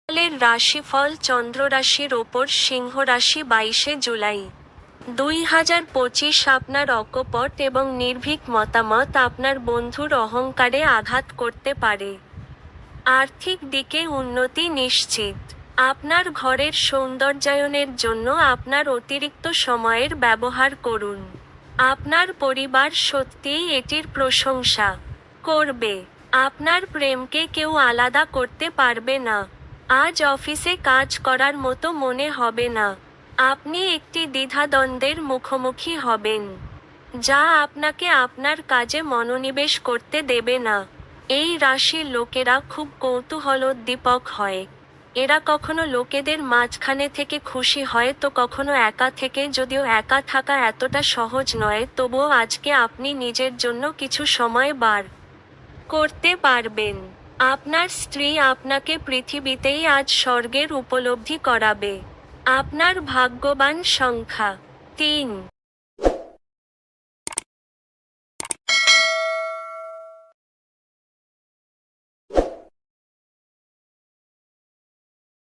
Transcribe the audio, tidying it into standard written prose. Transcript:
কালের রাশিফল চন্দ্র রাশির ওপর সিংহ রাশি 22শে জুলাই 2025। আপনার অকপট এবং নির্ভীক মতামত আপনার বন্ধুর অহংকারে আঘাত করতে পারে। আর্থিক দিকে উন্নতি নিশ্চিত। আপনার ঘরের সৌন্দর্যায়নের জন্য আপনার অতিরিক্ত সময়ের ব্যবহার করুন। আপনার পরিবার সত্যিই এটির প্রশংসা করবে। আপনার প্রেমকে কেউ আলাদা করতে পারবে না। আজ অফিসে কাজ করার মতো মনে হবে না। আপনি একটি দ্বিধাদ্বন্দ্বের মুখোমুখি হবেন, যা আপনাকে আপনার কাজে মনোনিবেশ করতে দেবে না। এই রাশির লোকেরা খুব কৌতূহলোদ্দীপক হয়। এরা কখনো লোকেদের মাঝখানে থেকে খুশি হয় তো কখনো একা থেকে। যদিও একা থাকা এতটা সহজ নয়, তবুও আজকে আপনি নিজের জন্য কিছু সময় বার করতে পারবেন। আপনার স্ত্রী আপনাকে পৃথিবীতেই আজ স্বর্গের উপলব্ধি করাবে। আপনার ভাগ্যবান সংখ্যা 3।